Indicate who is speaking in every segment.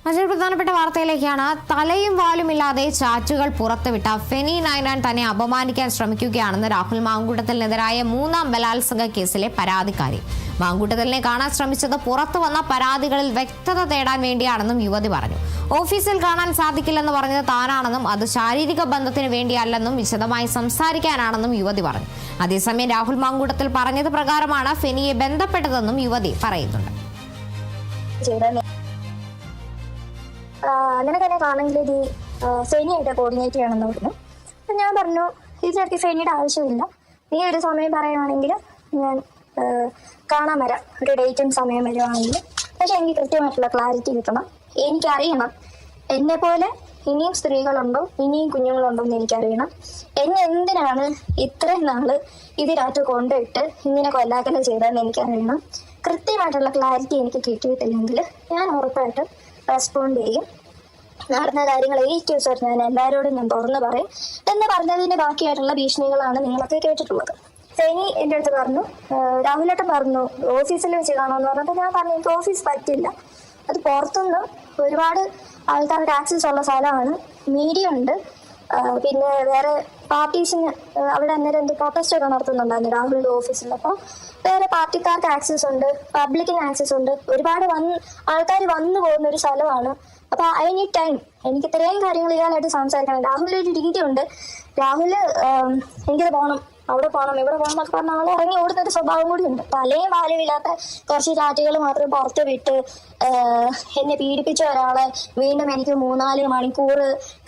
Speaker 1: മറ്റൊരു പ്രധാനപ്പെട്ട വാർത്തയിലേക്കാണ്. തലയും വാലുമില്ലാതെ ചാറ്റുകൾ പുറത്തുവിട്ട ഫെനി നൈനാൻ തന്നെ അപമാനിക്കാൻ ശ്രമിക്കുകയാണെന്ന് രാഹുൽ മാങ്കൂട്ടത്തിനെതിരായ മൂന്നാം ബലാത്സംഗ കേസിലെ പരാതിക്കാരി. മാങ്കൂട്ടത്തിലിനെ കാണാൻ ശ്രമിച്ചത് പുറത്തു വന്ന പരാതികളിൽ വ്യക്തത തേടാൻ വേണ്ടിയാണെന്നും യുവതി പറഞ്ഞു. ഓഫീസിൽ കാണാൻ സാധിക്കില്ലെന്ന് പറഞ്ഞത് താനാണെന്നും അത് ശാരീരിക ബന്ധത്തിന് വേണ്ടിയല്ലെന്നും വിശദമായി സംസാരിക്കാനാണെന്നും യുവതി പറഞ്ഞു. അതേസമയം രാഹുൽ മാങ്കൂട്ടത്തിൽ പറഞ്ഞത് പ്രകാരമാണ് ഫെനിയെ ബന്ധപ്പെട്ടതെന്നും യുവതി പറയുന്നുണ്ട്.
Speaker 2: അങ്ങനെ തന്നെ കാണണമെങ്കിൽ ഇത് ഫെനിയായിട്ട് കോർഡിനേറ്റ് ചെയ്യണമെന്ന് പറഞ്ഞു. അപ്പം ഞാൻ പറഞ്ഞു ഇതിനടുത്ത് ഫെനിയുടെ ആവശ്യമില്ല, നീ ഒരു സമയം പറയുകയാണെങ്കിൽ ഞാൻ കാണാൻ വരാം, ഒരു ഡേറ്റും സമയം വരുവാണെങ്കിൽ. പക്ഷെ എനിക്ക് കൃത്യമായിട്ടുള്ള ക്ലാരിറ്റി കിട്ടണം, എനിക്കറിയണം എന്നെപ്പോലെ ഇനിയും സ്ത്രീകളുണ്ടോ ഇനിയും കുഞ്ഞുങ്ങളുണ്ടോ എന്ന് എനിക്കറിയണം. എന്നെ എന്തിനാണ് ഇത്രയും നാള് ഇതിനകത്ത് കൊണ്ടുപോയിട്ട് ഇങ്ങനെ കൊല്ലാക്കല ചെയ്തതെന്ന് എനിക്കറിയണം. കൃത്യമായിട്ടുള്ള ക്ലാരിറ്റി എനിക്ക് കിട്ടിയിട്ടില്ലെങ്കിൽ ഞാൻ ഉറപ്പായിട്ടും റെസ്പോണ്ട് ചെയ്യും. നടന്ന കാര്യങ്ങൾ ഞാൻ എല്ലാവരോടും ഞാൻ തുറന്നു പറയും എന്ന് പറഞ്ഞതിന്റെ ബാക്കിയായിട്ടുള്ള ഭീഷണികളാണ് നിങ്ങളൊക്കെ കേട്ടിട്ടുള്ളത്. ഫെനി എൻ്റെ അടുത്ത് പറഞ്ഞു, രാഹുലേട്ടൻ പറഞ്ഞു ഓഫീസിൽ വെച്ച് കാണുമെന്ന് പറഞ്ഞപ്പോൾ ഞാൻ പറഞ്ഞു എനിക്ക് ഓഫീസ് പറ്റില്ല, അത് പുറത്തുനിന്ന് ഒരുപാട് ആൾക്കാരുടെ ആക്സസ് ഉള്ള സ്ഥലമാണ്, മീഡിയ ഉണ്ട്, പിന്നെ വേറെ പാർട്ടീസിന് അവിടെ അന്നേരം എന്ത് പ്രൊട്ടസ്റ്റ് ഒക്കെ നടത്തുന്നുണ്ടായിരുന്നു രാഹുലിന്റെ ഓഫീസിൽ. അപ്പോൾ വേറെ പാർട്ടിക്കാർക്ക് ആക്സസ് ഉണ്ട്, പബ്ലിക്കിന് ആക്സസ് ഉണ്ട്, ഒരുപാട് ആൾക്കാർ വന്നു പോകുന്ന ഒരു സ്ഥലമാണ്. അപ്പൊ ഐ നീഡ് ടൈം, എനിക്ക് ഇത്രയും കാര്യങ്ങൾ ഇയാളായിട്ട് സംസാരിക്കണം. രാഹുൽ ഒരു രീതിയുണ്ട്, രാഹുൽ എനിക്കത് പോകണം, അവിടെ പോകണം, ഇവിടെ പോകണം എന്നൊക്കെ പറഞ്ഞ ആളെ ഇറങ്ങി ഓടുന്ന ഒരു സ്വഭാവം കൂടി ഉണ്ട്. തലയും വാലും ഇല്ലാത്ത കുറച്ച് ചാറ്റുകൾ മാത്രം പുറത്ത് വിട്ട് എന്നെ പീഡിപ്പിച്ച ഒരാളെ വീണ്ടും എനിക്ക് 3-4 മണിക്കൂർ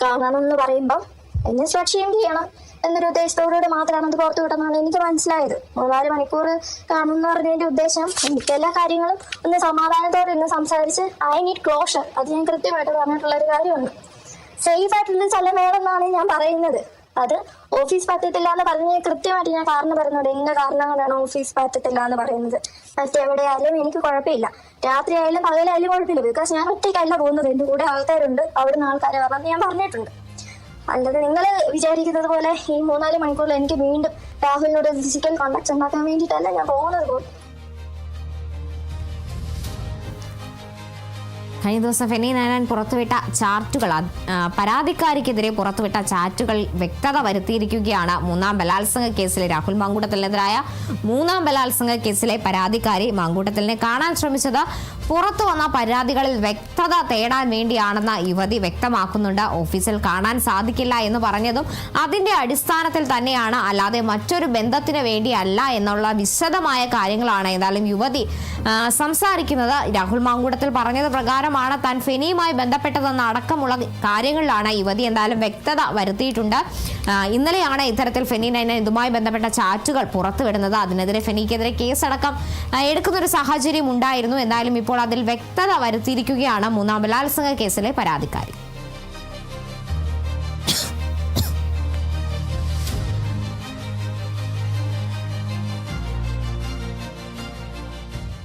Speaker 2: കാണണമെന്ന് പറയുമ്പം എന്നെ സുരക്ഷയും ചെയ്യണം എന്നൊരു ഉദ്ദേശത്തോടുകൂടി മാത്രമാണ് അത് പുറത്തു വിട്ടെന്നാണ് എനിക്ക് മനസ്സിലായത്. 3-4 മണിക്കൂർ കാണുമെന്ന് പറഞ്ഞതിന്റെ ഉദ്ദേശം എനിക്ക് എല്ലാ കാര്യങ്ങളും ഒന്ന് സമാധാനത്തോടെ ഒന്ന് സംസാരിച്ച് ഐ നീഡ് ക്ലോഷർ, അത് ഞാൻ കൃത്യമായിട്ട് പറഞ്ഞിട്ടുള്ള ഒരു കാര്യമുണ്ട്. സേഫ് ആയിട്ടുള്ള സ്ഥലം വേണമെന്നാണ് ഞാൻ പറയുന്നത്. അത് ഓഫീസ് പറ്റത്തില്ല എന്ന് പറഞ്ഞ് കൃത്യമായിട്ട് ഞാൻ കാരണം പറയുന്നുണ്ട്, എന്റെ കാരണങ്ങളാണ് ഓഫീസ് പറ്റത്തില്ല എന്ന് പറയുന്നത്. മറ്റെവിടെയായാലും എനിക്ക് കുഴപ്പമില്ല, രാത്രി ആയാലും പകലായാലും കുഴപ്പമില്ല, ബിക്കോസ് ഞാൻ ഒറ്റയ്ക്കല്ല പോകുന്നത്, എന്റെ കൂടെ ആൾക്കാരുണ്ട്, അവിടുന്ന് ആൾക്കാരെ പറഞ്ഞ് ഞാൻ പറഞ്ഞിട്ടുണ്ട്. അല്ലാതെ നിങ്ങൾ വിചാരിക്കുന്നത് പോലെ ഈ 3-4 മണിക്കൂറിൽ എനിക്ക് വീണ്ടും രാഹുലിനോട് ഫിസിക്കൽ കോണ്ടാക്ട് ഉണ്ടാക്കാൻ വേണ്ടിയിട്ടല്ല ഞാൻ പോകുന്നത് പോലും.
Speaker 1: കഴിഞ്ഞ ദിവസം ഫെനി നൈനാൻ പുറത്തുവിട്ട ചാറ്റുകൾ, പരാതിക്കാരിക്കെതിരെ പുറത്തുവിട്ട ചാറ്റുകൾ വ്യക്തത വരുത്തിയിരിക്കുകയാണ്. മൂന്നാം ബലാത്സംഗ കേസിലെ രാഹുൽ മാങ്കൂട്ടത്തിനെതിരായ മൂന്നാം ബലാത്സംഗ കേസിലെ പരാതിക്കാരി മാങ്കൂട്ടത്തിലിനെ കാണാൻ ശ്രമിച്ചത് പുറത്തു വന്ന പരാതികളിൽ വ്യക്തത തേടാൻ വേണ്ടിയാണെന്ന് യുവതി വ്യക്തമാക്കുന്നുണ്ട്. ഓഫീസിൽ കാണാൻ സാധിക്കില്ല എന്ന് പറഞ്ഞതും അതിന്റെ അടിസ്ഥാനത്തിൽ തന്നെയാണ്, അല്ലാതെ മറ്റൊരു ബന്ധത്തിന് വേണ്ടിയല്ല എന്നുള്ള വിശദമായ കാര്യങ്ങളാണ് ഏതായാലും യുവതി സംസാരിക്കുന്നത്. രാഹുൽ മാങ്കൂട്ടത്തിൽ പറഞ്ഞത് പ്രകാരം താൻ ഫെനിയുമായി ബന്ധപ്പെട്ടതെന്ന അടക്കമുള്ള കാര്യങ്ങളിലാണ് യുവതി എന്തായാലും വ്യക്തത വരുത്തിയിട്ടുണ്ട്. ഇന്നലെയാണ് ഇത്തരത്തിൽ ഫെനി നൈനാൻ ഇതുമായി ബന്ധപ്പെട്ട ചാറ്റുകൾ പുറത്തുവിടുന്നത്. അതിനെതിരെ ഫെനിക്കെതിരെ കേസടക്കം എടുക്കുന്ന ഒരു സാഹചര്യം ഉണ്ടായിരുന്നു. എന്തായാലും ഇപ്പോൾ അതിൽ വ്യക്തത വരുത്തിയിരിക്കുകയാണ് മൂന്നാം ബലാത്സംഗ കേസിലെ പരാതിക്കാരി.